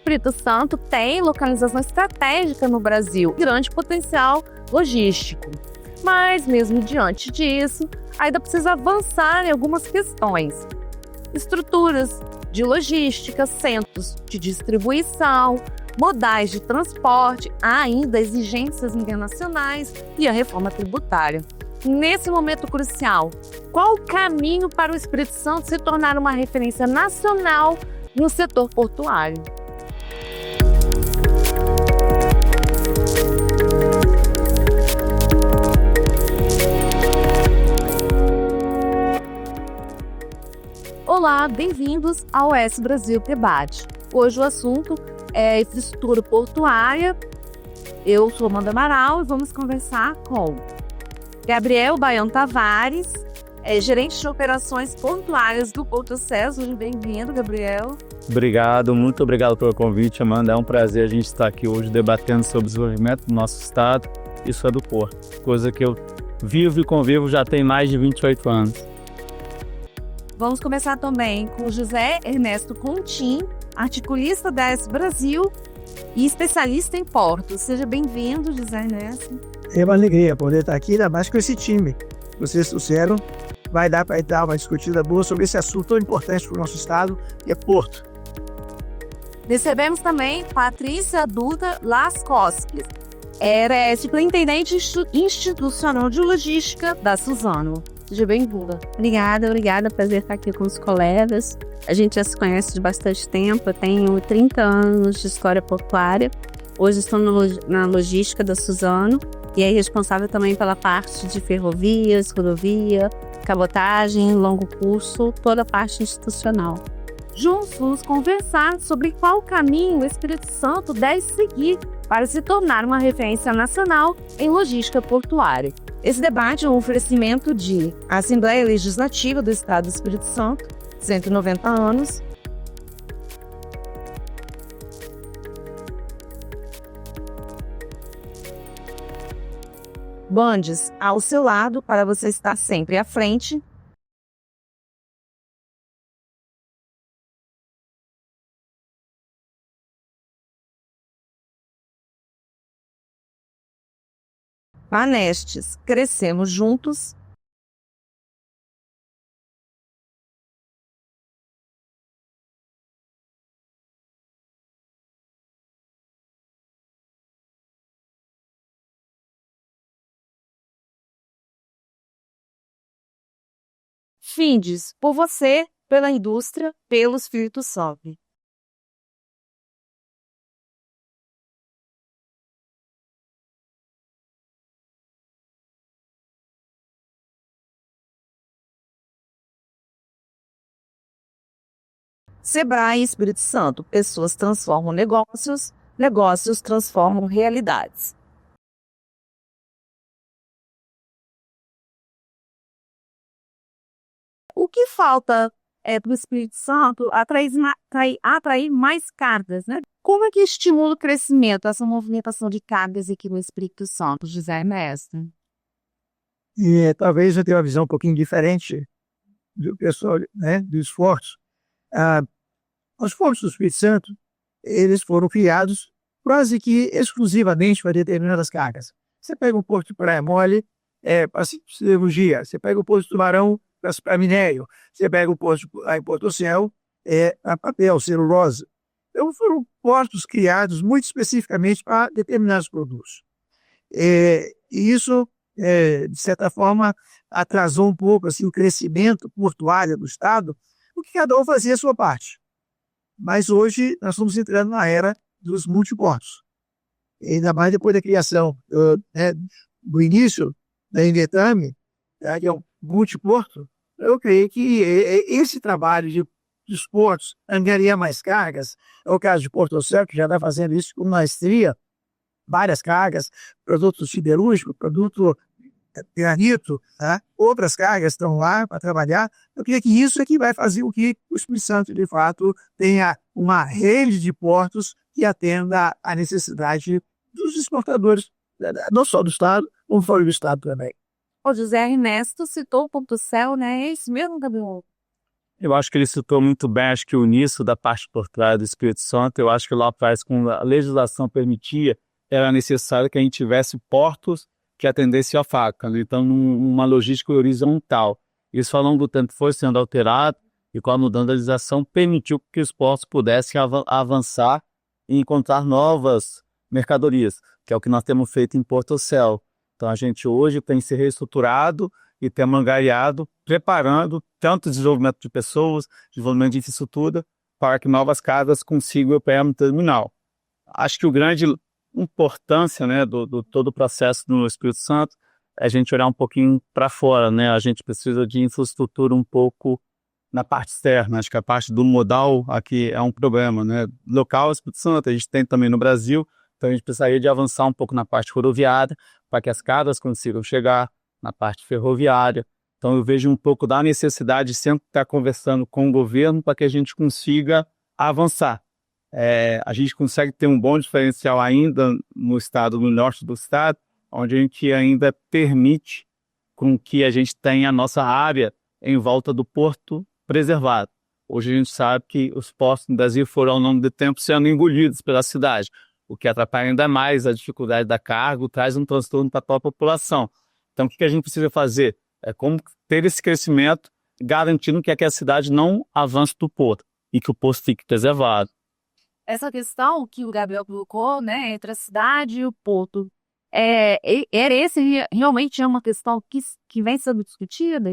Espírito Santo tem localização estratégica no Brasil, grande potencial logístico. Mas, mesmo diante disso, ainda precisa avançar em algumas questões. Estruturas de logística, centros de distribuição, modais de transporte, há ainda exigências internacionais e a reforma tributária. Nesse momento crucial, qual o caminho para o Espírito Santo se tornar uma referência nacional no setor portuário? Olá, bem-vindos ao S Brasil Debate. Hoje o assunto é infraestrutura portuária. Eu sou Amanda Amaral e vamos conversar com Gabriel Baiano Tavares, gerente de operações portuárias do Porto César. Bem-vindo, Gabriel. Obrigado, muito obrigado pelo convite, Amanda. É um prazer a gente estar aqui hoje debatendo sobre o desenvolvimento do nosso estado e sobre do Porto, coisa que eu vivo e convivo já tem mais de 28 anos. Vamos começar também com José Ernesto Contim, articulista da S Brasil e especialista em portos. Seja bem-vindo, José Ernesto. É uma alegria poder estar aqui, ainda mais com esse time que vocês trouxeram. Vai dar para dar uma discutida boa sobre esse assunto tão importante para o nosso estado, que é Porto. Recebemos também Patrícia Duda Laskoski, superintendente institucional de logística da Suzano. Seja bem-vinda. Obrigada. Prazer estar aqui com os colegas. A gente já se conhece de bastante tempo. Eu tenho 30 anos de história portuária. Hoje estou na logística da Suzano e é responsável também pela parte de ferrovias, rodovia, cabotagem, longo curso, toda a parte institucional. Juntos conversar sobre qual caminho o Espírito Santo deve seguir para se tornar uma referência nacional em logística portuária. Esse debate é um oferecimento de Assembleia Legislativa do Estado do Espírito Santo, 190 anos, Bandes ao seu lado para você estar sempre à frente. Anestes, crescemos juntos. Findes, por você, pela indústria, pelo Espírito Santo. Sebrae Espírito Santo, pessoas transformam negócios, negócios transformam realidades. O que falta para o Espírito Santo atrair mais cargas, né? Como é que estimula o crescimento, essa movimentação de cargas aqui no Espírito Santo, José Ernesto? E talvez eu tenha uma visão um pouquinho diferente do pessoal, né, do esforço. Os portos do Espírito Santo, eles foram criados quase que exclusivamente para determinadas cargas. Você pega o Porto de Praia Mole, para siderurgia. Você pega o Porto de Tubarão, para minério. Você pega o Porto em Porto Céu, para papel, celulose. Então, foram portos criados muito especificamente para determinados produtos. E isso, de certa forma, atrasou um pouco assim, o crescimento portuário do Estado, porque cada um fazia a sua parte. Mas hoje nós estamos entrando na era dos multiportos. Ainda mais depois da criação do início da Invetrame, que é um multiporto, eu creio que esse trabalho dos portos angariar mais cargas. É o caso de Porto Céu, que já está fazendo isso com maestria, várias cargas, produto siderúrgico, produto granito, tá? Outras cargas estão lá para trabalhar. Eu creio que isso é que vai fazer com que o Espírito Santo, de fato, tenha uma rede de portos que atenda à necessidade dos exportadores, não só do Estado, como fora do Estado também. O José Ernesto citou o Porto Céu, né? É isso mesmo, Gabriel? Eu acho que ele citou muito bem, acho que o início da parte por trás do Espírito Santo, eu acho que lá atrás, quando a legislação permitia, era necessário que a gente tivesse portos que atendessem a faca, né? Então, numa logística horizontal. Isso ao longo do tempo foi sendo alterado e com a mudança da legislação permitiu que os portos pudessem avançar e encontrar novas mercadorias, que é o que nós temos feito em Porto Céu. Então, a gente hoje tem se reestruturado e temos angariado, preparando tanto o desenvolvimento de pessoas, desenvolvimento de infraestrutura, para que novas casas consigam operar no terminal. Acho que o grande importância, né, do todo o processo no Espírito Santo é a gente olhar um pouquinho para fora, né? A gente precisa de infraestrutura um pouco na parte externa. Acho que a parte do modal aqui é um problema, né? Local Espírito Santo, a gente tem também no Brasil, então a gente precisaria de avançar um pouco na parte rodoviária para que as casas consigam chegar na parte ferroviária. Então eu vejo um pouco da necessidade de sempre estar conversando com o governo para que a gente consiga avançar. A gente consegue ter um bom diferencial ainda no estado, no norte do estado, onde a gente ainda permite com que a gente tenha a nossa área em volta do porto preservado. Hoje a gente sabe que os portos no Brasil foram ao longo do tempo sendo engolidos pela cidade, o que atrapalha ainda mais a dificuldade da carga, traz um transtorno para a própria população. Então, o que a gente precisa fazer? É como ter esse crescimento, garantindo que a cidade não avance do porto e que o porto fique preservado. Essa questão que o Gabriel colocou, né, entre a cidade e o porto, realmente é uma questão que vem sendo discutida?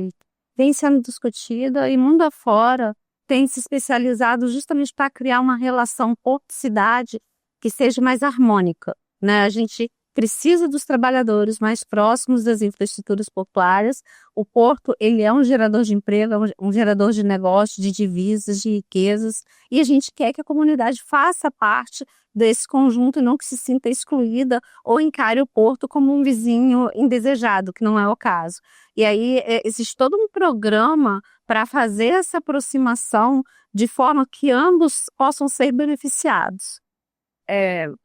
Vem sendo discutida e mundo afora tem se especializado justamente para criar uma relação porto-cidade que seja mais harmônica, né? A gente precisa dos trabalhadores mais próximos das infraestruturas portuárias. O porto, ele é um gerador de emprego, um gerador de negócio, de divisas, de riquezas, e a gente quer que a comunidade faça parte desse conjunto e não que se sinta excluída ou encare o porto como um vizinho indesejado, que não é o caso. E aí existe todo um programa para fazer essa aproximação de forma que ambos possam ser beneficiados.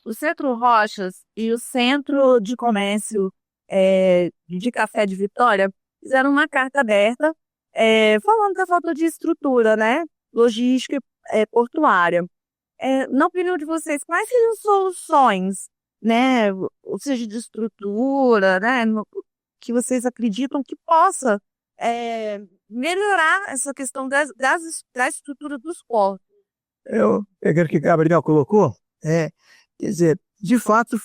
O Centro Rochas e o Centro de Comércio de Café de Vitória fizeram uma carta aberta falando da falta de estrutura, né, logística portuária. Na opinião de vocês, quais seriam soluções, né, ou seja, de estrutura, né, que vocês acreditam que possa melhorar essa questão da estrutura dos portos? Eu pegando o que o Gabriel colocou, quer dizer, de fato,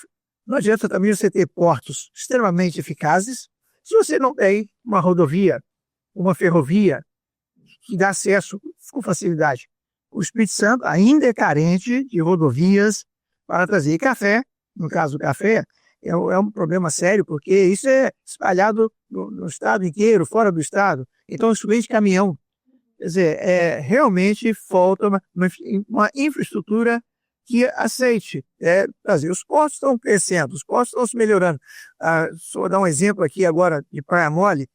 não adianta também você ter portos extremamente eficazes se você não tem uma rodovia, uma ferrovia que dá acesso com facilidade. O Espírito Santo ainda é carente de rodovias para trazer café. No caso do café, é um problema sério, porque isso é espalhado no estado inteiro, fora do estado. Então, isso vem de caminhão. Quer dizer, realmente falta uma infraestrutura que aceite trazer. Os portos estão crescendo, os portos estão se melhorando. Só vou dar um exemplo aqui agora de Praia Mole.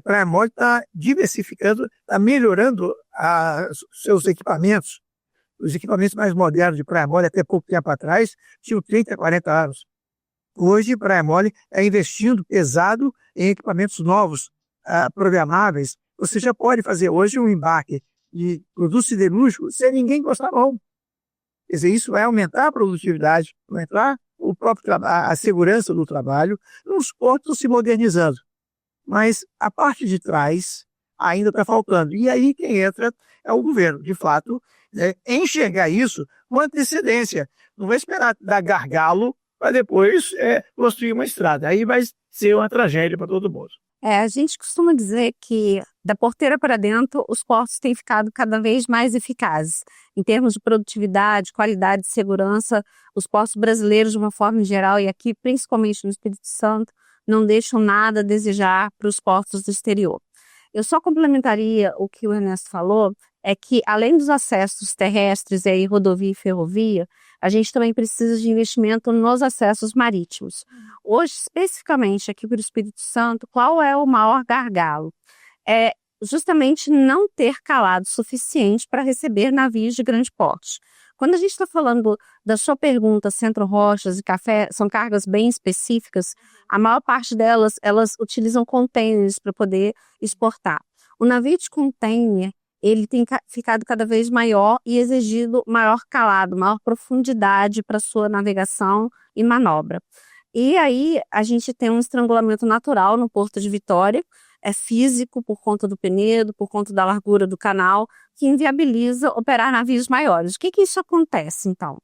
Praia Mole está diversificando, está melhorando seus equipamentos. Os equipamentos mais modernos de Praia Mole, até pouco tempo atrás, tinham 30, 40 anos. Hoje, Praia Mole é investindo pesado em equipamentos novos, programáveis. Você já pode fazer hoje um embarque de produto siderúrgico sem ninguém encostar a mão. Quer dizer, isso vai aumentar a produtividade, vai aumentar o próprio a segurança do trabalho, os portos se modernizando. Mas a parte de trás ainda está faltando. E aí quem entra é o governo, de fato, enxergar isso com antecedência. Não vai esperar dar gargalo para depois construir uma estrada. Aí vai ser uma tragédia para todo mundo. A gente costuma dizer que da porteira para dentro, os portos têm ficado cada vez mais eficazes. Em termos de produtividade, qualidade e segurança, os portos brasileiros, de uma forma geral, e aqui principalmente no Espírito Santo, não deixam nada a desejar para os portos do exterior. Eu só complementaria o que o Ernesto falou, é que além dos acessos terrestres, aí, rodovia e ferrovia, a gente também precisa de investimento nos acessos marítimos. Hoje, especificamente aqui para o Espírito Santo, qual é o maior gargalo? É justamente não ter calado suficiente para receber navios de grande porte. Quando a gente está falando da sua pergunta, Centro Rochas e Café, são cargas bem específicas, a maior parte delas, elas utilizam containers para poder exportar. O navio de container, ele tem ficado cada vez maior e exigido maior calado, maior profundidade para sua navegação e manobra. E aí a gente tem um estrangulamento natural no Porto de Vitória, é físico por conta do Penedo, por conta da largura do canal, que inviabiliza operar navios maiores. O que isso acontece, então?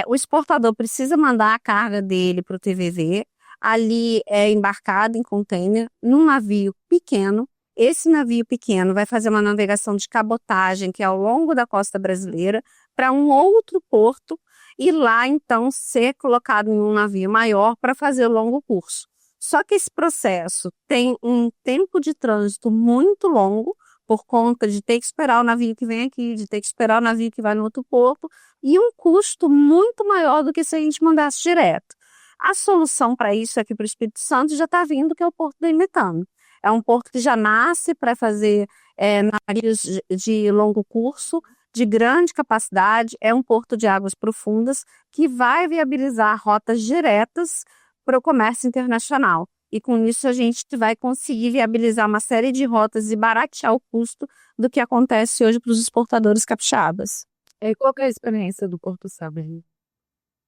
O exportador precisa mandar a carga dele para o TVV, ali é embarcado em container, num navio pequeno. Esse navio pequeno vai fazer uma navegação de cabotagem, que é ao longo da costa brasileira, para um outro porto, e lá, então, ser colocado em um navio maior para fazer o longo curso. Só que esse processo tem um tempo de trânsito muito longo, por conta de ter que esperar o navio que vem aqui, de ter que esperar o navio que vai no outro porto, e um custo muito maior do que se a gente mandasse direto. A solução para isso aqui para o Espírito Santo já está vindo, que é o Porto do Imetano. É um porto que já nasce para fazer navios de longo curso, de grande capacidade, é um porto de águas profundas que vai viabilizar rotas diretas para o comércio internacional. E com isso a gente vai conseguir viabilizar uma série de rotas e baratear o custo do que acontece hoje para os exportadores capixabas. Qual que é a experiência do Porto Saber?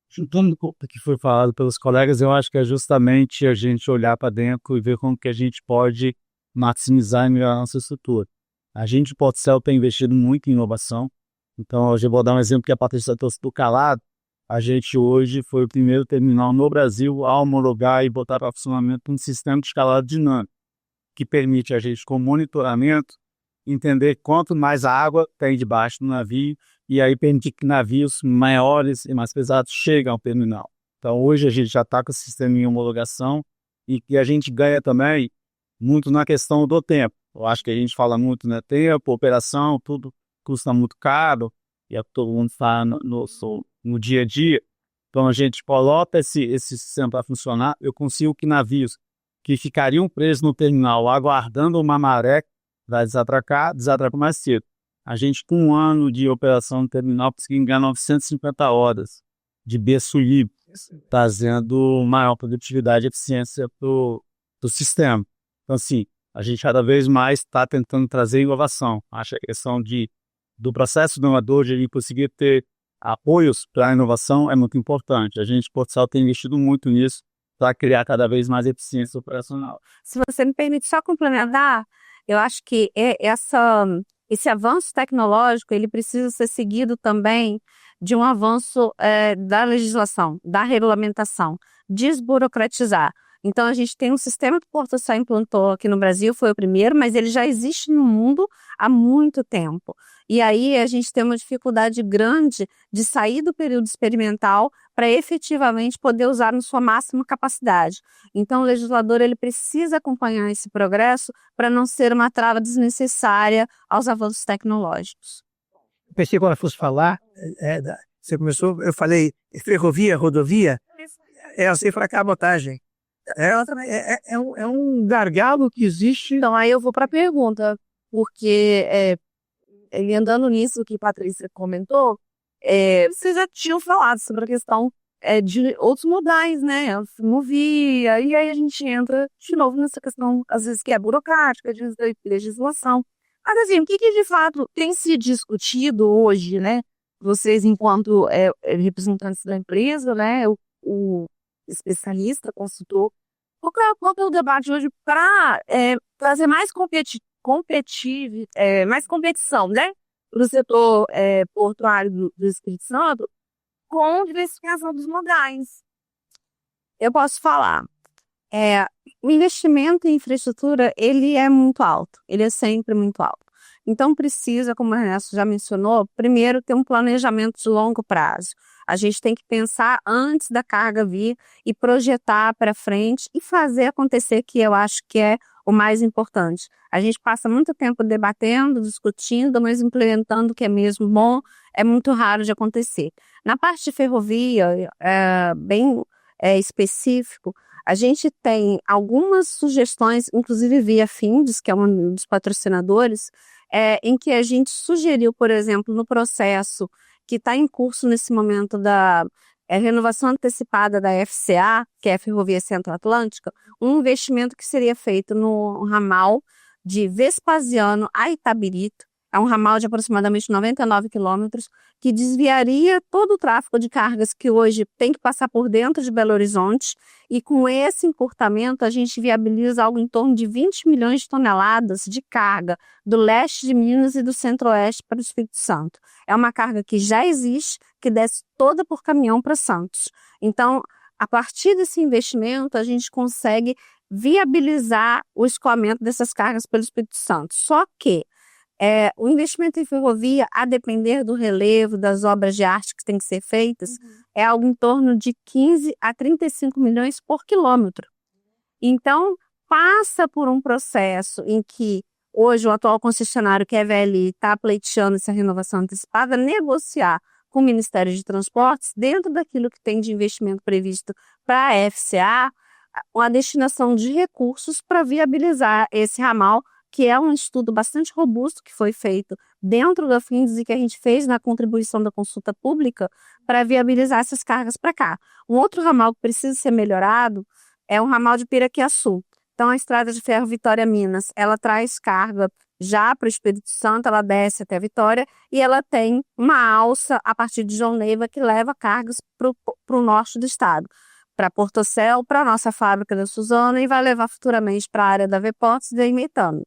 Juntando com o que foi falado pelos colegas, eu acho que é justamente a gente olhar para dentro e ver como que a gente pode maximizar e melhorar a nossa estrutura. A gente, o Portocel, tem investido muito em inovação. Então, hoje eu vou dar um exemplo que a Patrícia trouxe do calado. A gente hoje foi o primeiro terminal no Brasil a homologar e botar para funcionamento um sistema de escalado dinâmico, que permite a gente, com monitoramento, entender quanto mais água tem debaixo do navio e aí permitir que navios maiores e mais pesados cheguem ao terminal. Então, hoje a gente já está com o sistema em homologação e que a gente ganha também muito na questão do tempo. Eu acho que a gente fala muito, né? Tempo, operação, tudo custa muito caro e é o que todo mundo fala no dia a dia. Então, a gente coloca esse sistema para funcionar. Eu consigo que navios que ficariam presos no terminal aguardando uma maré para desatracam mais cedo. A gente, com um ano de operação no terminal, conseguiu ganhar 950 horas de berço livre, trazendo maior produtividade e eficiência para o sistema. Então, assim, a gente cada vez mais está tentando trazer inovação. Acho que a questão do processo inovador, de ele conseguir ter apoios para a inovação é muito importante. A gente, Portugal, tem investido muito nisso para criar cada vez mais eficiência operacional. Se você me permite só complementar, eu acho que esse avanço tecnológico ele precisa ser seguido também de um avanço da legislação, da regulamentação, desburocratizar. Então, a gente tem um sistema que o Portocel implantou aqui no Brasil, foi o primeiro, mas ele já existe no mundo há muito tempo. E aí a gente tem uma dificuldade grande de sair do período experimental para efetivamente poder usar na sua máxima capacidade. Então, o legislador ele precisa acompanhar esse progresso para não ser uma trava desnecessária aos avanços tecnológicos. Pensei quando eu fosse falar, você começou, eu falei ferrovia, rodovia, você fala cabotagem. É um gargalo que existe. Então, aí eu vou para a pergunta, porque andando nisso que a Patrícia comentou, vocês já tinham falado sobre a questão de outros modais, né? A ferrovia, e aí a gente entra de novo nessa questão, às vezes, que é burocrática, de legislação. Mas, assim, o que de fato tem se discutido hoje, né? Vocês, enquanto representantes da empresa, né? O especialista, consultor, qual é o debate hoje para trazer mais mais competição, né? Para o setor portuário do Espírito Santo, com diversificação dos modais. Eu posso falar, o investimento em infraestrutura, ele é muito alto, ele é sempre muito alto. Então precisa, como o Ernesto já mencionou, primeiro ter um planejamento de longo prazo. A gente tem que pensar antes da carga vir e projetar para frente e fazer acontecer, que eu acho que é o mais importante. A gente passa muito tempo debatendo, discutindo, mas implementando o que é mesmo bom é muito raro de acontecer. Na parte de ferrovia, bem específico, a gente tem algumas sugestões, inclusive via Findes, que é um dos patrocinadores, em que a gente sugeriu, por exemplo, no processo que está em curso nesse momento da renovação antecipada da FCA, que é a Ferrovia Centro-Atlântica, um investimento que seria feito no ramal de Vespasiano a Itabirito, É um ramal de aproximadamente 99 quilômetros que desviaria todo o tráfego de cargas que hoje tem que passar por dentro de Belo Horizonte, e com esse encurtamento a gente viabiliza algo em torno de 20 milhões de toneladas de carga do leste de Minas e do centro-oeste para o Espírito Santo. É uma carga que já existe, que desce toda por caminhão para Santos. Então, a partir desse investimento, a gente consegue viabilizar o escoamento dessas cargas pelo Espírito Santo. Só que o investimento em ferrovia, a depender do relevo, das obras de arte que têm que ser feitas, é algo em torno de 15 a 35 milhões por quilômetro. Então, passa por um processo em que hoje o atual concessionário, que é a VLI, está pleiteando essa renovação antecipada, negociar com o Ministério de Transportes, dentro daquilo que tem de investimento previsto para a FCA, uma destinação de recursos para viabilizar esse ramal, que é um estudo bastante robusto que foi feito dentro da FINDES e que a gente fez na contribuição da consulta pública para viabilizar essas cargas para cá. Um outro ramal que precisa ser melhorado é o ramal de Piraquiaçu. Então, a estrada de ferro Vitória-Minas, ela traz carga já para o Espírito Santo, ela desce até Vitória e ela tem uma alça a partir de João Neiva que leva cargas para o norte do estado, para Portocel, para a nossa fábrica da Suzano, e vai levar futuramente para a área da Veportes e da Imetano.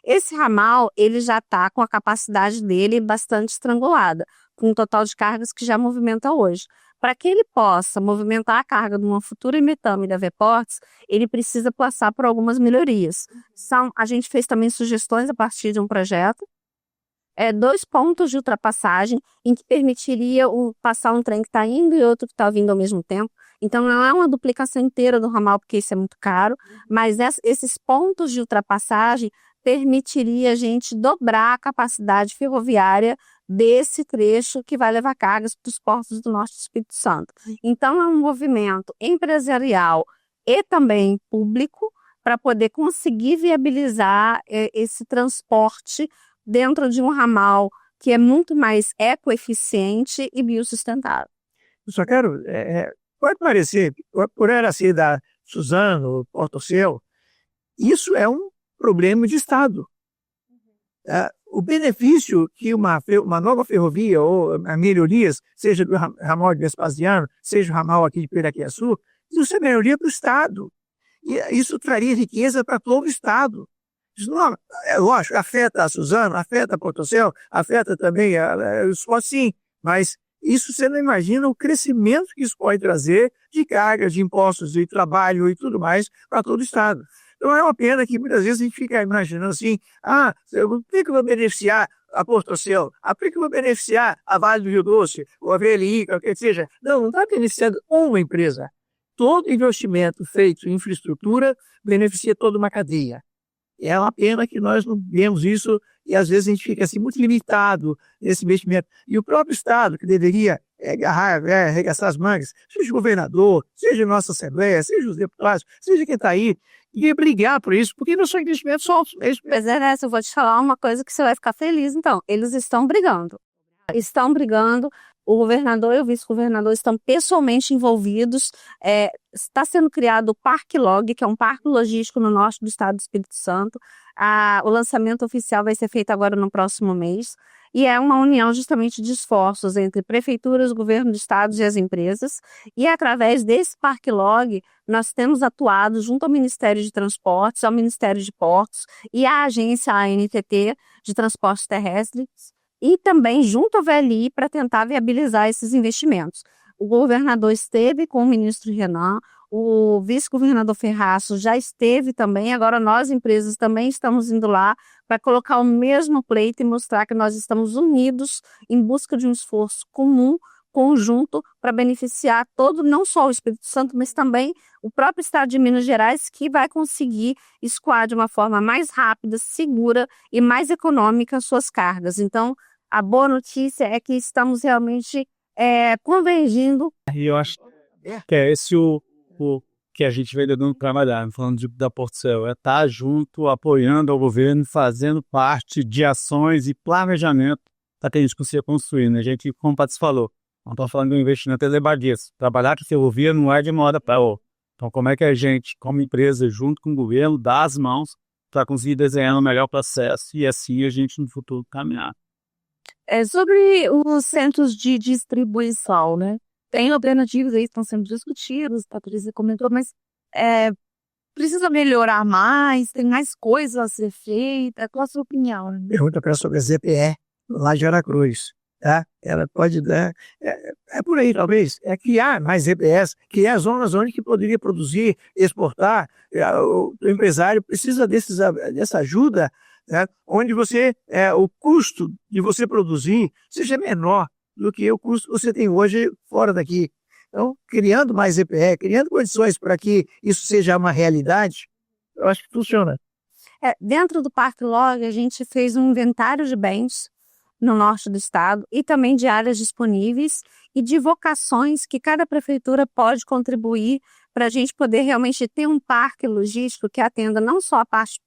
Esse ramal, ele já está com a capacidade dele bastante estrangulada, com um total de cargas que já movimenta hoje. Para que ele possa movimentar a carga de uma futura Imetano e da Veportes, ele precisa passar por algumas melhorias. A gente fez também sugestões a partir de um projeto, 2 pontos de ultrapassagem em que permitiria passar um trem que está indo e outro que está vindo ao mesmo tempo. Então, não é uma duplicação inteira do ramal, porque isso é muito caro, mas esses pontos de ultrapassagem permitiria a gente dobrar a capacidade ferroviária desse trecho que vai levar cargas para os portos do norte do Espírito Santo. Então, é um movimento empresarial e também público para poder conseguir viabilizar esse transporte dentro de um ramal que é muito mais ecoeficiente e biossustentável. Eu só quero, pode parecer, por ela ser da Suzano, Portocel, isso é um problema de Estado. O benefício que uma nova ferrovia ou melhorias, seja do ramal de Vespasiano, seja o ramal aqui de Piraquiaçu, isso é melhoria para o Estado. E isso traria riqueza para todo o Estado. Isso não, lógico, afeta a Suzano, afeta a Portocel, afeta também o esporte, sim, mas isso você não imagina o crescimento que isso pode trazer de cargas, de impostos, de trabalho e tudo mais para todo o Estado. Então é uma pena que muitas vezes a gente fica imaginando assim, por que eu vou beneficiar a Portocel? Por que eu vou beneficiar a Vale do Rio Doce, ou a VLI, qualquer que seja? Não está beneficiando uma empresa. Todo investimento feito em infraestrutura beneficia toda uma cadeia. É uma pena que nós não vemos isso e às vezes a gente fica assim muito limitado nesse investimento. E o próprio Estado, que deveria arregaçar as mangas, seja o governador, seja a nossa Assembleia, seja os deputados, seja quem está aí, e brigar por isso, porque não são investimentos só. Pois é, eu vou te falar uma coisa que você vai ficar feliz, então. Eles estão brigando. Estão brigando. O governador e o vice-governador estão pessoalmente envolvidos. Está sendo criado o Parque Log, que é um parque logístico no norte do estado do Espírito Santo. O lançamento oficial vai ser feito agora no próximo mês. E é uma união justamente de esforços entre prefeituras, governo de estados e as empresas. E através desse Parque Log, nós temos atuado junto ao Ministério de Transportes, ao Ministério de Portos e à agência ANTT de Transportes Terrestres, e também junto ao VLI para tentar viabilizar esses investimentos. O governador esteve com o ministro Renan, o vice-governador Ferraço já esteve também, agora nós, empresas, também estamos indo lá para colocar o mesmo pleito e mostrar que nós estamos unidos em busca de um esforço comum, conjunto, para beneficiar todo, não só o Espírito Santo, mas também o próprio estado de Minas Gerais, que vai conseguir escoar de uma forma mais rápida, segura e mais econômica suas cargas. Então, a boa notícia é que estamos realmente convergindo. E eu acho que é esse o que a gente vem dando trabalhar, falando da Portocel, é estar junto, apoiando o governo, fazendo parte de ações e planejamento para que a gente consiga construir. Né? A gente, como o Patrícia falou, não estou falando de um investimento elevadíssimo. Trabalhar com ferrovia não é de uma hora para outra. Então, como é que a gente, como empresa, junto com o governo, dá as mãos para conseguir desenhar um melhor processo e assim a gente no futuro caminhar. Sobre os centros de distribuição, né? Tem alternativas aí que estão sendo discutidas, a Patrícia comentou, mas precisa melhorar mais, tem mais coisas a ser feita. Qual a sua opinião? Né? Pergunta para sobre a ZPE, lá de Aracruz. Tá? Ela pode dar. É por aí, talvez. É criar mais ZPEs, criar zonas onde poderia produzir, exportar. O empresário precisa dessa ajuda, né? Onde o custo de você produzir seja menor do que o custo que você tem hoje fora daqui. Então, criando mais ZPE, criando condições para que isso seja uma realidade, eu acho que funciona. Dentro do Parque Log, a gente fez um inventário de bens no norte do estado e também de áreas disponíveis e de vocações que cada prefeitura pode contribuir para a gente poder realmente ter um parque logístico que atenda não só a parte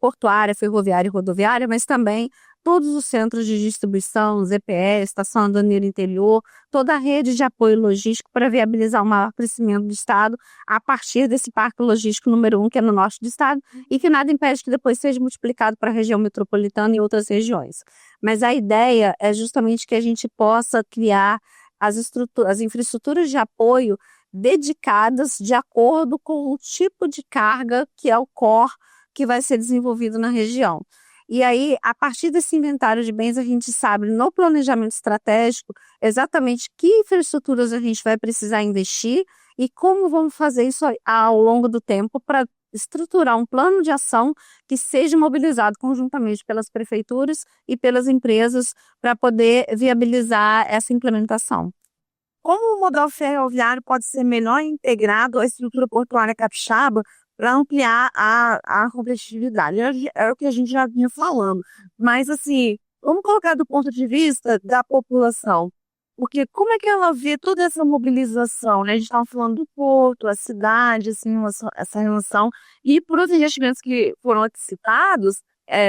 portuária, ferroviária e rodoviária, mas também todos os centros de distribuição, ZPE, Estação Aduaneira Interior, toda a rede de apoio logístico para viabilizar o maior crescimento do estado a partir desse parque logístico número 1, que é no norte do estado, e que nada impede que depois seja multiplicado para a região metropolitana e outras regiões. Mas a ideia é justamente que a gente possa criar as infraestruturas de apoio dedicadas de acordo com o tipo de carga que é o core que vai ser desenvolvido na região. E aí, a partir desse inventário de bens, a gente sabe no planejamento estratégico exatamente que infraestruturas a gente vai precisar investir e como vamos fazer isso ao longo do tempo para estruturar um plano de ação que seja mobilizado conjuntamente pelas prefeituras e pelas empresas para poder viabilizar essa implementação. Como o modal ferroviário pode ser melhor integrado à estrutura portuária capixaba para ampliar a competitividade? É o que a gente já vinha falando. Mas, assim, vamos colocar do ponto de vista da população. Porque como é que ela vê toda essa mobilização, né? A gente estava falando do porto, a cidade, assim, essa relação. E por outros investimentos que foram aqui citados,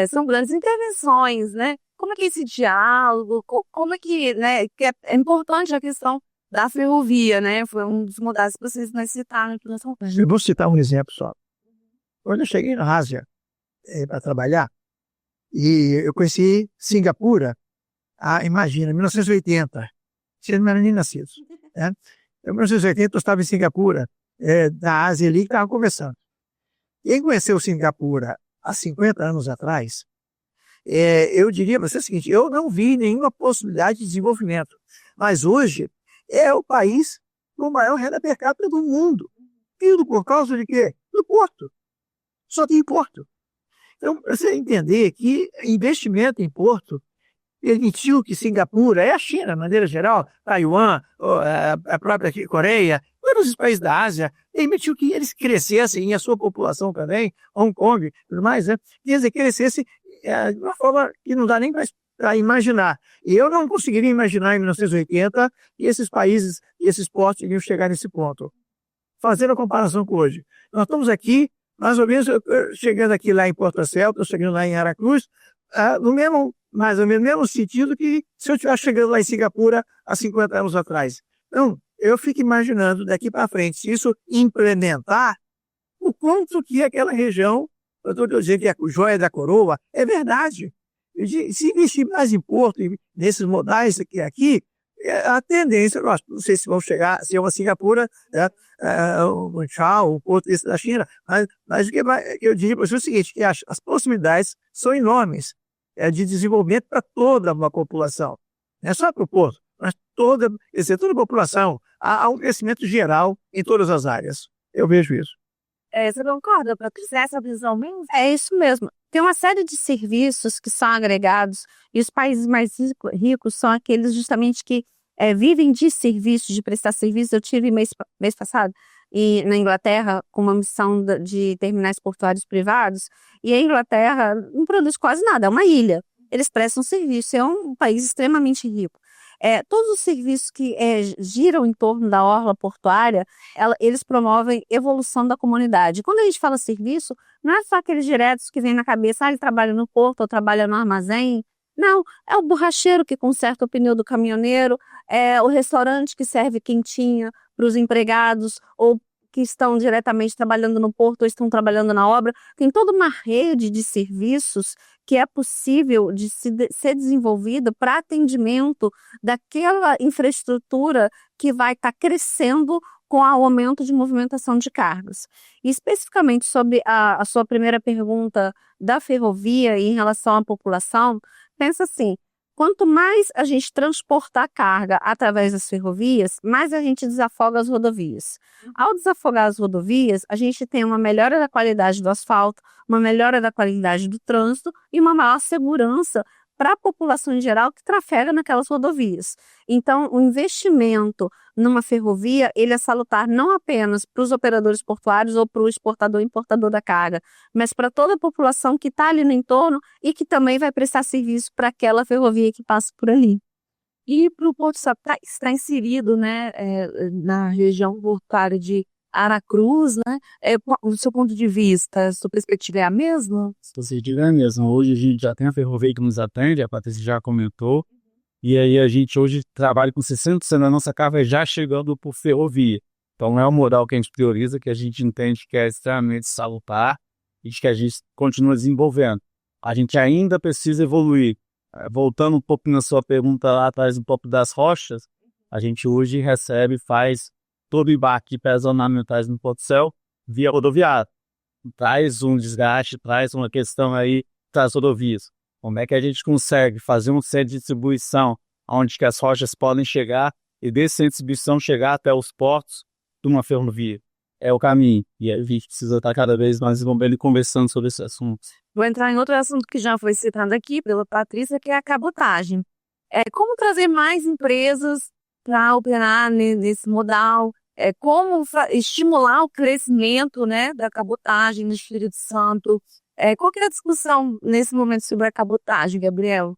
são grandes intervenções, né? Como é que é esse diálogo? Como é que, né? Que é importante a questão da ferrovia, né? Foi um dos modais que vocês citaram. Eu vou citar um exemplo só. Quando eu cheguei na Ásia para trabalhar, e eu conheci Singapura, imagina, 1980. Você não era nem nascido. Né? Em 1980 eu estava em Singapura, na Ásia ali, que estava conversando. Quem conheceu Singapura há 50 anos atrás, eu diria para você o seguinte, eu não vi nenhuma possibilidade de desenvolvimento. Mas hoje é o país com maior renda per capita do mundo. Tudo por causa de quê? Do porto. Só tem porto. Então, para você entender que investimento em porto permitiu que Singapura, a China, de maneira geral, Taiwan, a própria Coreia, todos os países da Ásia, permitiu que eles crescessem, e a sua população também, Hong Kong, tudo mais, né? Quer dizer, crescesse de uma forma que não dá nem para imaginar. E eu não conseguiria imaginar em 1980 que esses países e esses portos iriam chegar nesse ponto. Fazendo a comparação com hoje. Nós estamos aqui, mais ou menos, chegando aqui lá em Porto Acel, estou chegando lá em Aracruz, mais ou menos no mesmo sentido que se eu estivesse chegando lá em Singapura há 50 anos atrás. Então, eu fico imaginando daqui para frente, se isso implementar, o quanto que aquela região, eu estou dizendo que é a joia da coroa, é verdade. Se investir mais em porto, nesses modais aqui, a tendência, não sei se vão chegar, se é uma Singapura, um Chao, um porto desse da China, mas o que eu diria para você é o seguinte, que as possibilidades são enormes de desenvolvimento para toda uma população. Não é só para o porto, mas toda a população. Há um crescimento geral em todas as áreas. Eu vejo isso. Você concorda, Patrícia? Essa visão mesmo? É isso mesmo. Tem uma série de serviços que são agregados e os países mais ricos são aqueles justamente que vivem de serviços, de prestar serviços. Eu tive mês passado na Inglaterra com uma missão de terminais portuários privados e a Inglaterra não produz quase nada, é uma ilha. Eles prestam serviço, é um país extremamente rico. Todos os serviços que giram em torno da orla portuária, eles promovem evolução da comunidade. Quando a gente fala serviço, não é só aqueles diretos que vem na cabeça, ele trabalha no porto ou trabalha no armazém. Não, é o borracheiro que conserta o pneu do caminhoneiro, é o restaurante que serve quentinha para os empregados ou que estão diretamente trabalhando no porto ou estão trabalhando na obra. Tem toda uma rede de serviços que é possível de ser desenvolvida para atendimento daquela infraestrutura que vai estar crescendo com o aumento de movimentação de cargas. E especificamente sobre a sua primeira pergunta da ferrovia em relação à população, pensa assim, quanto mais a gente transportar carga através das ferrovias, mais a gente desafoga as rodovias. Ao desafogar as rodovias, a gente tem uma melhora da qualidade do asfalto, uma melhora da qualidade do trânsito e uma maior segurança para a população em geral que trafega naquelas rodovias. Então, o investimento numa ferrovia, ele é salutar não apenas para os operadores portuários ou para o exportador e importador da carga, mas para toda a população que está ali no entorno e que também vai prestar serviço para aquela ferrovia que passa por ali. E para o Porto Sabiá está inserido, né, na região portuária de Aracruz, né? Do seu ponto de vista, a sua perspectiva é a mesma? Perspectiva é a mesma. Hoje a gente já tem a ferrovia que nos atende, a Patrícia já comentou, e aí a gente hoje trabalha com 60% da nossa carga já chegando por ferrovia. Então é um modal que a gente prioriza, que a gente entende que é extremamente salutar e que a gente continua desenvolvendo. A gente ainda precisa evoluir. Voltando um pouco na sua pergunta lá atrás, um pouco das rochas, a gente hoje faz todo o embarque de peças ornamentais no Porto Céu via rodoviária. Traz um desgaste, traz uma questão aí das rodovias. Como é que a gente consegue fazer um centro de distribuição onde que as rochas podem chegar e desse centro de distribuição chegar até os portos de uma ferrovia? É o caminho. E a gente precisa estar cada vez mais envolvendo e conversando sobre esse assunto. Vou entrar em outro assunto que já foi citado aqui pela Patrícia, que é a cabotagem. Como trazer mais empresas para operar nesse modal? Como estimular o crescimento, né, da cabotagem no Espírito Santo? Qual que é a discussão nesse momento sobre a cabotagem, Gabriel?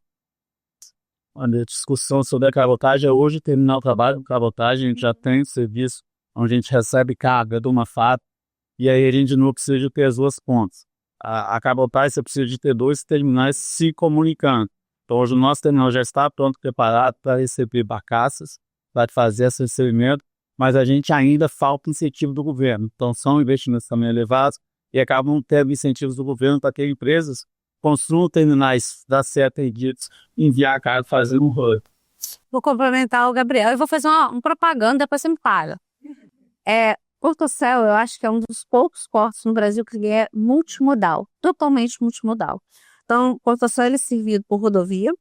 A discussão sobre a cabotagem é hoje terminar o trabalho com cabotagem. A gente já tem serviço onde a gente recebe carga de uma fábrica e aí a gente não precisa de ter as duas pontas. A cabotagem você precisa de ter dois terminais se comunicando. Então hoje o nosso terminal já está pronto, preparado para receber barcaças, para fazer esse recebimento, mas a gente ainda falta incentivo do governo. Então são investimentos também elevados e acabam tendo incentivos do governo para que empresas construam terminais da certa e enviar a carga fazer um hub. Vou complementar o Gabriel e vou fazer uma propaganda, depois você me paga. Porto Céu, eu acho que é um dos poucos portos no Brasil que é multimodal, totalmente multimodal. Então, Porto Céu ele é servido por rodovia,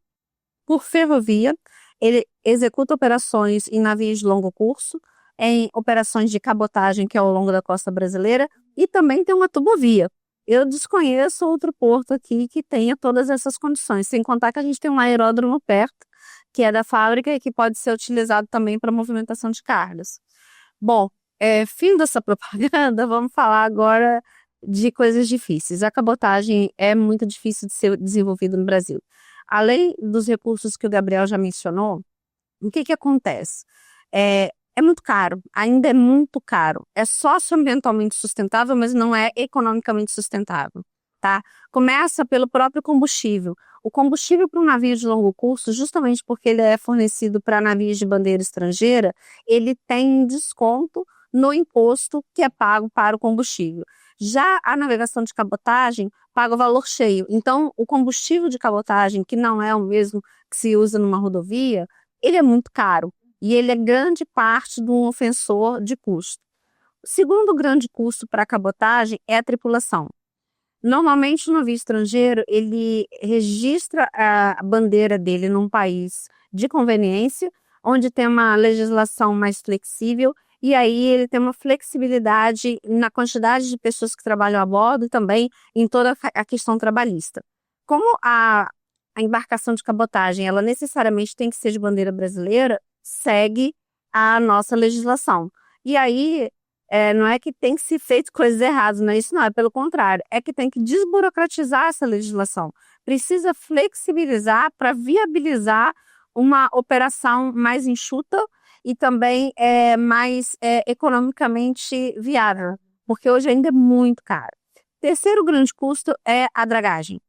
por ferrovia, ele executa operações em navios de longo curso, em operações de cabotagem, que é ao longo da costa brasileira, e também tem uma turbovia. Eu desconheço outro porto aqui que tenha todas essas condições, sem contar que a gente tem um aeródromo perto, que é da fábrica e que pode ser utilizado também para movimentação de cargas. Bom, fim dessa propaganda, vamos falar agora de coisas difíceis. A cabotagem é muito difícil de ser desenvolvida no Brasil. Além dos recursos que o Gabriel já mencionou, o que acontece? É muito caro, ainda é muito caro. É socioambientalmente sustentável, mas não é economicamente sustentável, tá? Começa pelo próprio combustível. O combustível para um navio de longo curso, justamente porque ele é fornecido para navios de bandeira estrangeira, ele tem desconto no imposto que é pago para o combustível. Já a navegação de cabotagem paga o valor cheio. Então, o combustível de cabotagem, que não é o mesmo que se usa numa rodovia, ele é muito caro. E ele é grande parte de um ofensor de custo. O segundo grande custo para a cabotagem é a tripulação. Normalmente, o navio estrangeiro, ele registra a bandeira dele num país de conveniência, onde tem uma legislação mais flexível, e aí ele tem uma flexibilidade na quantidade de pessoas que trabalham a bordo e também em toda a questão trabalhista. Como a embarcação de cabotagem, ela necessariamente tem que ser de bandeira brasileira, segue a nossa legislação. E aí, não é que tem que ser feito coisas erradas, não é isso não, é pelo contrário, é que tem que desburocratizar essa legislação. Precisa flexibilizar para viabilizar uma operação mais enxuta e também mais economicamente viável, porque hoje ainda é muito caro. Terceiro grande custo é a dragagem.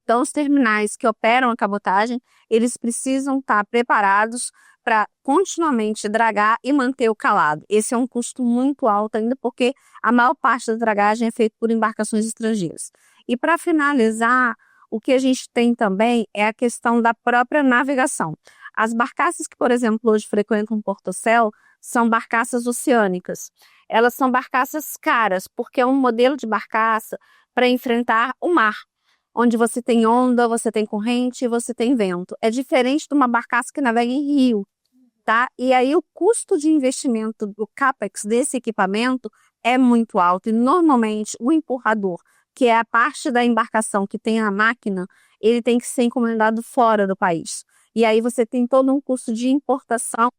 Então, os terminais que operam a cabotagem, eles precisam estar preparados para continuamente dragar e manter o calado. Esse é um custo muito alto ainda, porque a maior parte da dragagem é feita por embarcações estrangeiras. E para finalizar, o que a gente tem também é a questão da própria navegação. As barcaças que, por exemplo, hoje frequentam Portocel são barcaças oceânicas. Elas são barcaças caras, porque é um modelo de barcaça para enfrentar o mar, onde você tem onda, você tem corrente, você tem vento. É diferente de uma barcaça que navega em rio, tá? E aí o custo de investimento do CAPEX desse equipamento é muito alto. E normalmente o empurrador, que é a parte da embarcação que tem a máquina, ele tem que ser encomendado fora do país. E aí você tem todo um custo de importação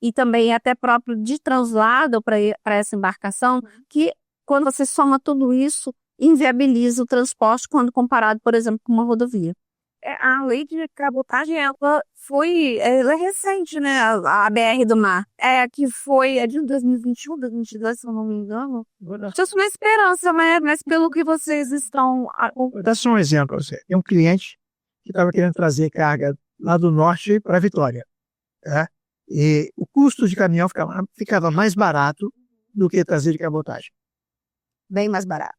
e também até próprio de translado para essa embarcação, que quando você soma tudo isso, inviabiliza o transporte quando comparado, por exemplo, com uma rodovia. A lei de cabotagem, ela é recente, né? A BR do Mar. É de 2021, 2022, se eu não me engano. Tinha uma esperança, mas pelo que vocês estão... Vou dar só um exemplo. Tem um cliente que estava querendo trazer carga lá do norte para Vitória. Tá? E o custo de caminhão ficava mais barato do que trazer de cabotagem. Bem mais barato.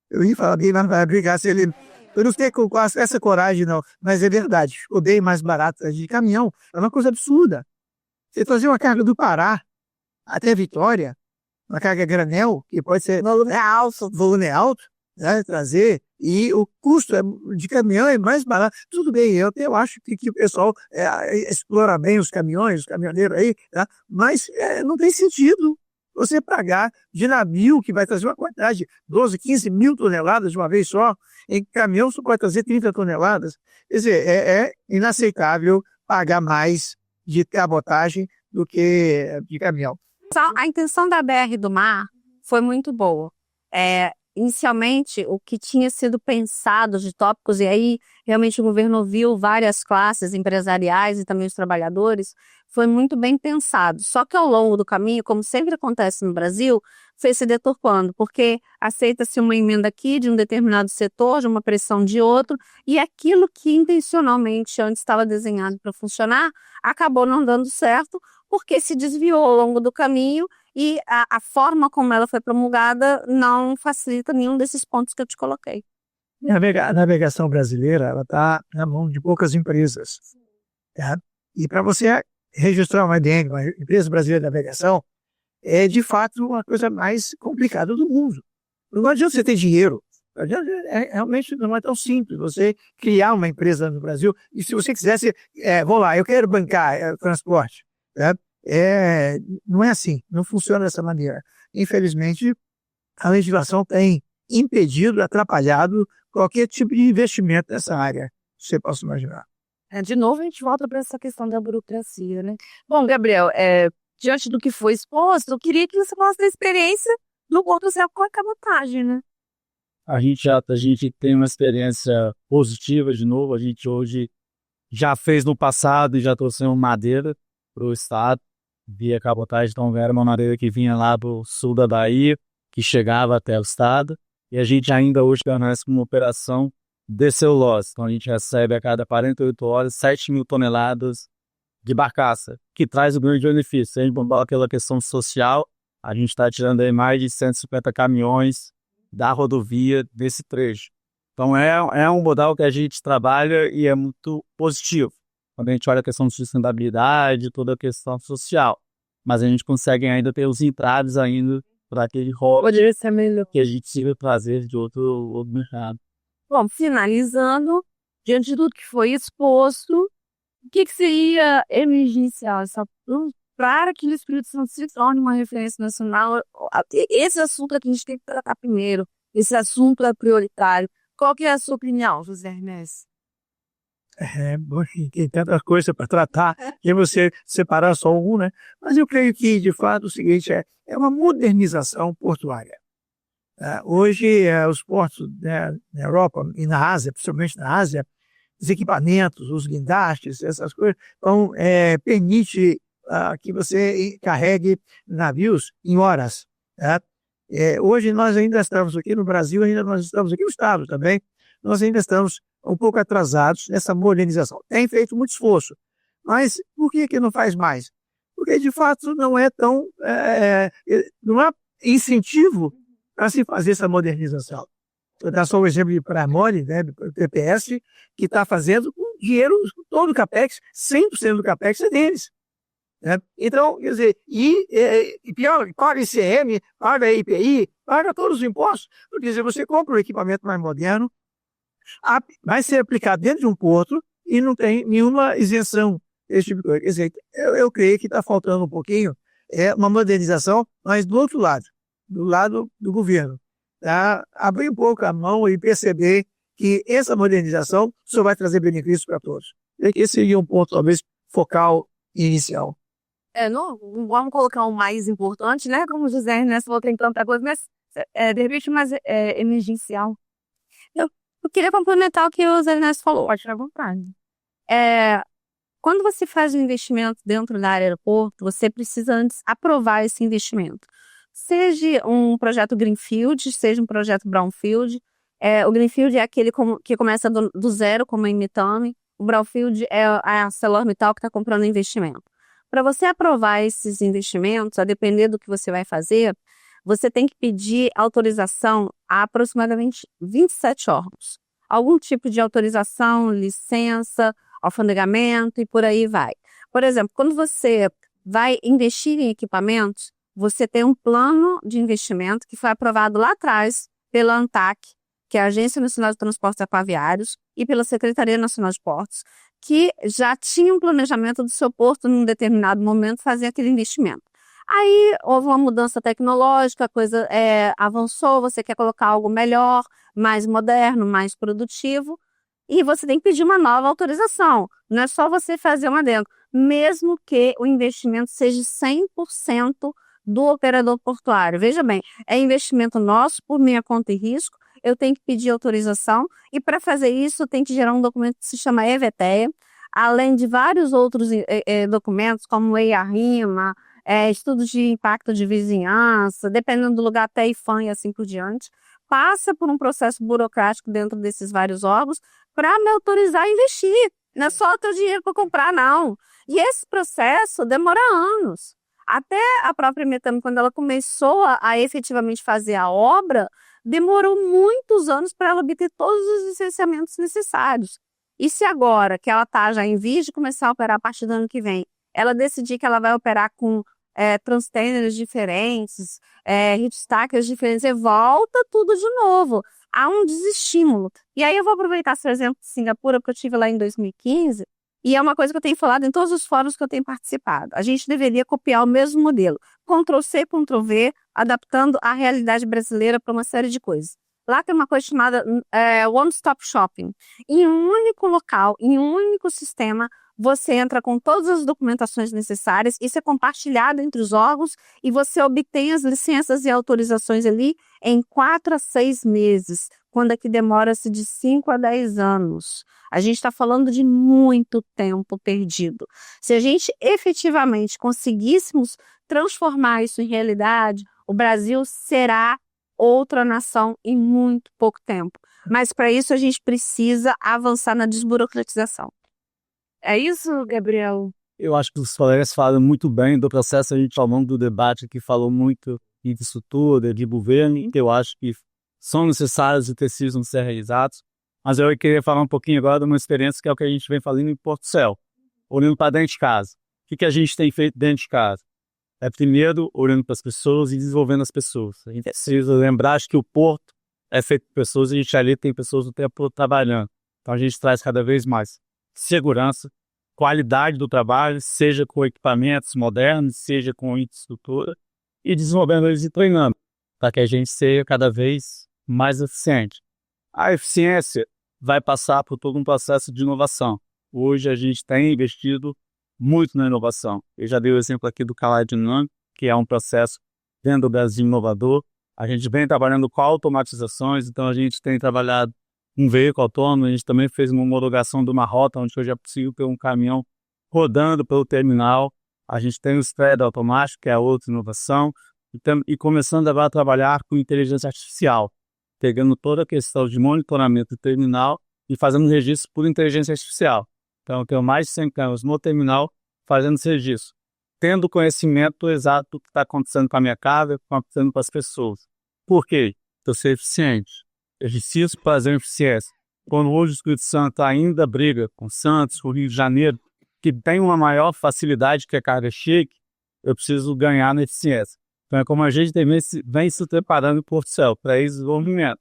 Eu ia falar bem, mas não vai brigar se ele... Eu não fiquei com essa coragem, não. Mas é verdade. Ficou bem mais barato de caminhão. É uma coisa absurda. Você trazer uma carga do Pará até Vitória, uma carga granel, que pode ser... Volume alto, né? Trazer... E o custo de caminhão é mais barato. Tudo bem, eu acho que o pessoal explora bem os caminhões, os caminhoneiros aí, tá? Mas não tem sentido você pagar de navio, que vai trazer uma quantidade de 12, 15 mil toneladas de uma vez só. Em caminhão você pode trazer 30 toneladas. Quer dizer, é inaceitável pagar mais de cabotagem do que de caminhão. A intenção da BR do Mar foi muito boa. Inicialmente, o que tinha sido pensado de tópicos, e aí realmente o governo viu várias classes empresariais e também os trabalhadores, foi muito bem pensado. Só que ao longo do caminho, como sempre acontece no Brasil, foi se deturpando, porque aceita-se uma emenda aqui de um determinado setor, de uma pressão de outro, e aquilo que intencionalmente antes estava desenhado para funcionar, acabou não dando certo, porque se desviou ao longo do caminho e a forma como ela foi promulgada não facilita nenhum desses pontos que eu te coloquei. A navegação brasileira está na mão de poucas empresas. Tá? E para você registrar uma EBN, uma empresa brasileira de navegação, é de fato uma coisa mais complicada do mundo. Não adianta você ter dinheiro. Realmente não é tão simples você criar uma empresa no Brasil. E se você quisesse, vou lá, eu quero bancar transporte. Né? Não é assim, não funciona dessa maneira. Infelizmente, a legislação tem impedido, atrapalhado qualquer tipo de investimento nessa área, se você possa imaginar. De novo, a gente volta para essa questão da burocracia, né? Bom, Gabriel, diante do que foi exposto, eu queria que você falasse da experiência do Portocel com a cabotagem, né? A gente tem uma experiência positiva de novo. A gente hoje já fez no passado e já trouxemos madeira para o estado via cabotagem. Então era uma madeira que vinha lá do sul da Bahia, que chegava até o estado. E a gente ainda hoje permanece com uma operação de celulose. Então a gente recebe a cada 48 horas 7 mil toneladas de barcaça, que traz o grande benefício. Se a gente botar aquela questão social, a gente está tirando aí mais de 150 caminhões da rodovia desse trecho. Então é um modal que a gente trabalha e é muito positivo. Quando a gente olha a questão de sustentabilidade, toda a questão social. Mas a gente consegue ainda ter os entraves ainda para aquele rolo que a gente se trazer de outro mercado. Bom, finalizando, diante de tudo que foi exposto, o que seria emergencial para que o Espírito Santo se torne uma referência nacional? Esse assunto é que a gente tem que tratar primeiro. Esse assunto é prioritário. Qual que é a sua opinião, José Ernest? Tem tantas coisas para tratar que você separar só um, né? Mas eu creio que, de fato, o seguinte é uma modernização portuária. Hoje, os portos, né, na Europa e na Ásia, principalmente na Ásia, os equipamentos, os guindastes, essas coisas, permite que você carregue navios em horas. Né? Hoje nós ainda estamos aqui no Brasil, nós estamos aqui no Estado também, nós ainda estamos um pouco atrasados nessa modernização. Tem feito muito esforço, Mas por que não faz mais? Porque, de fato, não é tão... não há incentivo para se fazer essa modernização. Vou dar só um exemplo de Pramone, né, do PPS, que está fazendo com dinheiro, todo o CAPEX, 100% do CAPEX é deles. Né? Então, quer dizer, e pior, paga ICM, paga IPI, paga todos os impostos. Quer dizer, você compra um equipamento mais moderno, vai ser aplicado dentro de um porto e não tem nenhuma isenção desse tipo de coisa. Quer dizer, eu creio que está faltando um pouquinho uma modernização, mas do outro lado, do lado do governo. Tá? Abrir um pouco a mão e perceber que essa modernização só vai trazer benefícios para todos. Esse seria um ponto, talvez, focal inicial. Não vamos colocar o mais importante, né? Como o José Ernesto falou, tem tanta coisa, mas de repente mais emergencial. Eu queria complementar o que o Zé Ernesto falou. Pode ficar à vontade. Quando você faz um investimento dentro da área do porto, você precisa antes aprovar esse investimento. Seja um projeto Greenfield, seja um projeto Brownfield. O Greenfield é aquele que começa do zero, como a Imitame. O Brownfield é a ArcelorMittal que está comprando investimento. Para você aprovar esses investimentos, a depender do que você vai fazer, você tem que pedir autorização a aproximadamente 27 órgãos. Algum tipo de autorização, licença, alfandegamento e por aí vai. Por exemplo, quando você vai investir em equipamentos, você tem um plano de investimento que foi aprovado lá atrás pela ANTAQ, que é a Agência Nacional de Transportes Aquaviários, e pela Secretaria Nacional de Portos, que já tinha um planejamento do seu porto num determinado momento fazer aquele investimento. Aí houve uma mudança tecnológica, a coisa avançou, você quer colocar algo melhor, mais moderno, mais produtivo, e você tem que pedir uma nova autorização. Não é só você fazer uma adendo, mesmo que o investimento seja 100% do operador portuário. Veja bem, é investimento nosso, por minha conta e risco, eu tenho que pedir autorização, e para fazer isso tem que gerar um documento que se chama EVTEA, além de vários outros documentos, como EIA-RIMA, estudos de impacto de vizinhança, dependendo do lugar, até IFAM e assim por diante, passa por um processo burocrático dentro desses vários órgãos para me autorizar a investir. Não é só o teu dinheiro para comprar, não. E esse processo demora anos. Até a própria Imetame, quando ela começou a efetivamente fazer a obra, demorou muitos anos para ela obter todos os licenciamentos necessários. E se agora, que ela está já em vias de começar a operar a partir do ano que vem, ela decidir que ela vai operar com transtêneres diferentes, hitstackers diferentes, e volta tudo de novo. Há um desestímulo. E aí eu vou aproveitar seu exemplo de Singapura, porque eu estive lá em 2015, e é uma coisa que eu tenho falado em todos os fóruns que eu tenho participado. A gente deveria copiar o mesmo modelo. Ctrl+C, Ctrl+V, adaptando a realidade brasileira para uma série de coisas. Lá tem uma coisa chamada One Stop Shopping. Em um único local, em um único sistema, você entra com todas as documentações necessárias, isso é compartilhado entre os órgãos e você obtém as licenças e autorizações ali em 4 a 6 meses, quando aqui demora-se de 5 a 10 anos. A gente está falando de muito tempo perdido. Se a gente efetivamente conseguíssemos transformar isso em realidade, o Brasil será outra nação em muito pouco tempo. Mas para isso a gente precisa avançar na desburocratização. É isso, Gabriel? Eu acho que os colegas falam muito bem do processo, a gente ao longo do debate que falou muito de estrutura, de governo, que eu acho que são necessários e precisam ser realizados. Mas eu queria falar um pouquinho agora de uma experiência que é o que a gente vem fazendo em Porto Céu, olhando para dentro de casa. O que a gente tem feito dentro de casa? Primeiro, olhando para as pessoas e desenvolvendo as pessoas. A gente precisa lembrar que o porto é feito por pessoas e a gente ali tem pessoas o tempo todo trabalhando. Então a gente traz cada vez mais segurança, qualidade do trabalho, seja com equipamentos modernos, seja com infraestrutura, e desenvolvendo eles e treinando, para que a gente seja cada vez mais eficiente. A eficiência vai passar por todo um processo de inovação. Hoje a gente tem investido muito na inovação. Eu já dei o exemplo aqui do Calais Dinâmico, que é um processo dentro do Brasil inovador. A gente vem trabalhando com automatizações, então a gente tem trabalhado um veículo autônomo, a gente também fez uma homologação de uma rota onde hoje é possível ter um caminhão rodando pelo terminal. A gente tem o STRAD automático, que é outra inovação, e começando a trabalhar com inteligência artificial, pegando toda a questão de monitoramento do terminal e fazendo registro por inteligência artificial. Então, eu tenho mais de 100 câmeras no terminal fazendo serviço, tendo conhecimento exato do que está acontecendo com a minha casa, o que está acontecendo com as pessoas. Por quê? Eu ser eficiente. Exercício, prazer e eficiência. Quando hoje o Espírito Santo ainda briga com Santos, com o Rio de Janeiro, que tem uma maior facilidade que a carga chegue, eu preciso ganhar na eficiência. Então é como a gente vem se preparando em Porto Céu para esse desenvolvimento.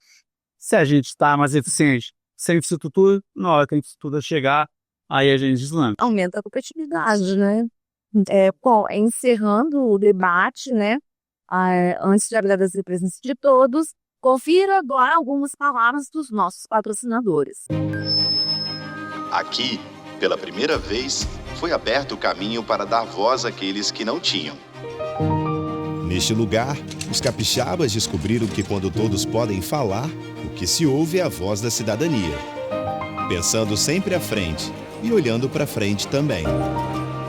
Se a gente está mais eficiente sem infraestrutura, na hora que a infraestrutura chegar, aí a gente deslancha. Aumenta a competitividade, né? Encerrando o debate, né? Antes de agradecer a presença de todos, confira agora algumas palavras dos nossos patrocinadores. Aqui, pela primeira vez, foi aberto o caminho para dar voz àqueles que não tinham. Neste lugar, os capixabas descobriram que quando todos podem falar, o que se ouve é a voz da cidadania. Pensando sempre à frente e olhando para frente também.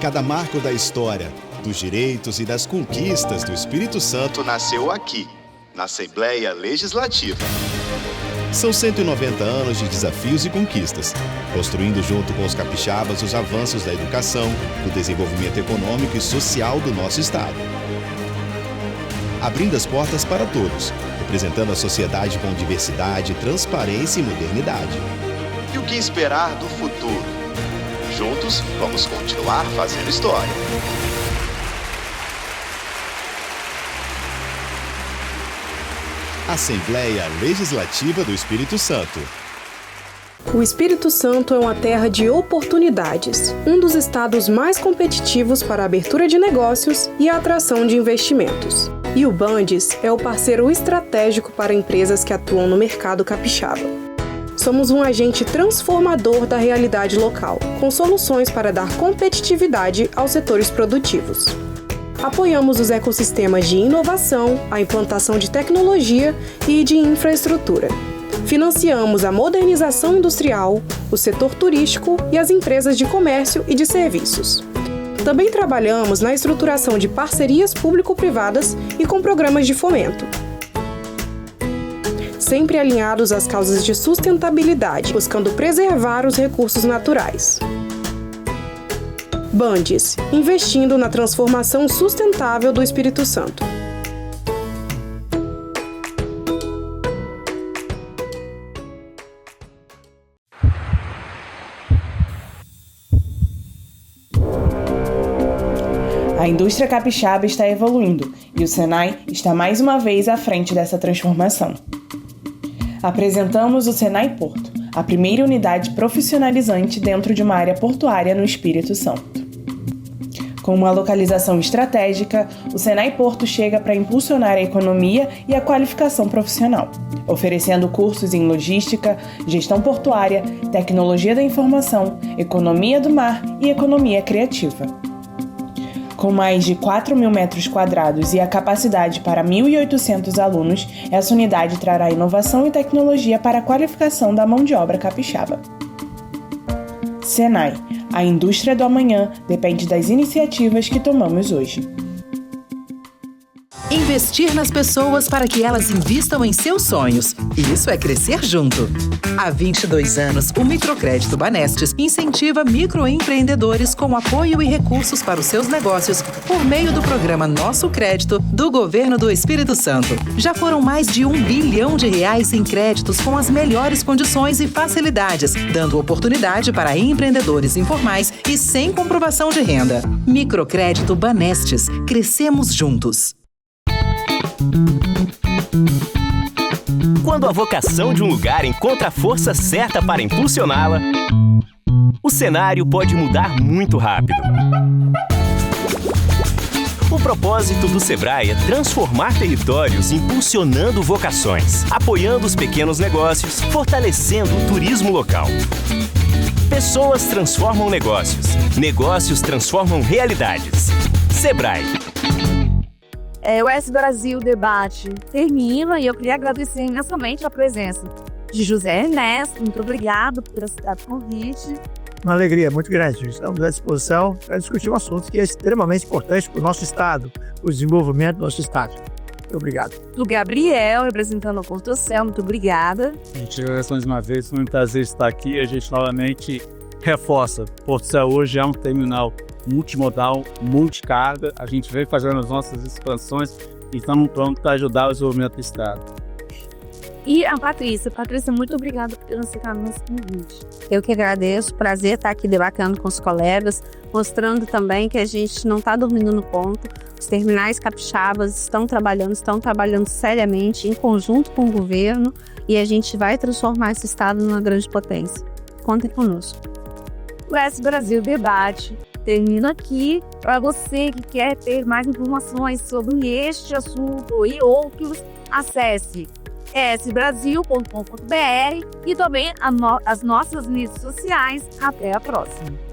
Cada marco da história, dos direitos e das conquistas do Espírito Santo Nasceu aqui, na Assembleia Legislativa. São 190 anos de desafios e conquistas, construindo junto com os capixabas os avanços da educação, do desenvolvimento econômico e social do nosso estado. Abrindo as portas para todos, representando a sociedade com diversidade, transparência e modernidade. E o que esperar do futuro? Juntos, vamos continuar fazendo história. Assembleia Legislativa do Espírito Santo. O Espírito Santo é uma terra de oportunidades, um dos estados mais competitivos para a abertura de negócios e a atração de investimentos. E o Bandes é o parceiro estratégico para empresas que atuam no mercado capixaba. Somos um agente transformador da realidade local, com soluções para dar competitividade aos setores produtivos. Apoiamos os ecossistemas de inovação, a implantação de tecnologia e de infraestrutura. Financiamos a modernização industrial, o setor turístico e as empresas de comércio e de serviços. Também trabalhamos na estruturação de parcerias público-privadas e com programas de fomento. Sempre alinhados às causas de sustentabilidade, buscando preservar os recursos naturais. Bandes, investindo na transformação sustentável do Espírito Santo. A indústria capixaba está evoluindo e o Senai está mais uma vez à frente dessa transformação. Apresentamos o Senai Porto, a primeira unidade profissionalizante dentro de uma área portuária no Espírito Santo. Com uma localização estratégica, o Senai Porto chega para impulsionar a economia e a qualificação profissional, oferecendo cursos em logística, gestão portuária, tecnologia da informação, economia do mar e economia criativa. Com mais de 4.000 metros quadrados e a capacidade para 1.800 alunos, essa unidade trará inovação e tecnologia para a qualificação da mão de obra capixaba. Senai, a indústria do amanhã depende das iniciativas que tomamos hoje. Investir nas pessoas para que elas invistam em seus sonhos. Isso é crescer junto. Há 22 anos, o Microcrédito Banestes incentiva microempreendedores com apoio e recursos para os seus negócios por meio do programa Nosso Crédito do Governo do Espírito Santo. Já foram mais de R$1 bilhão em créditos com as melhores condições e facilidades, dando oportunidade para empreendedores informais e sem comprovação de renda. Microcrédito Banestes. Crescemos juntos. Quando a vocação de um lugar encontra a força certa para impulsioná-la, o cenário pode mudar muito rápido. O propósito do Sebrae é transformar territórios impulsionando vocações, apoiando os pequenos negócios, fortalecendo o turismo local. Pessoas transformam negócios, negócios transformam realidades. Sebrae. O S Brasil Debate termina e eu queria agradecer imensamente a presença de José Ernesto. Muito obrigado por aceitar o convite. Uma alegria muito grande. Estamos à disposição para discutir um assunto que é extremamente importante para o nosso Estado, para o desenvolvimento do nosso Estado. Muito obrigado. Do Gabriel, representando o Porto Céu, muito obrigada. A gente agradece mais uma vez, foi um prazer estar aqui. A gente novamente reforça. Porto Céu hoje é um terminal multimodal, multicarga. A gente vem fazendo as nossas expansões e estamos prontos para ajudar o desenvolvimento do estado. E a Patrícia, muito obrigada por ter aceitado o nosso convite. Eu que agradeço, prazer estar aqui debatendo com os colegas, mostrando também que a gente não está dormindo no ponto. Os terminais capixabas estão trabalhando seriamente, em conjunto com o governo, e a gente vai transformar esse estado numa grande potência. Contem conosco. O S Brasil Debate termina aqui. Para você que quer ter mais informações sobre este assunto e outros, acesse sbrasil.com.br e também as nossas redes sociais. Até a próxima!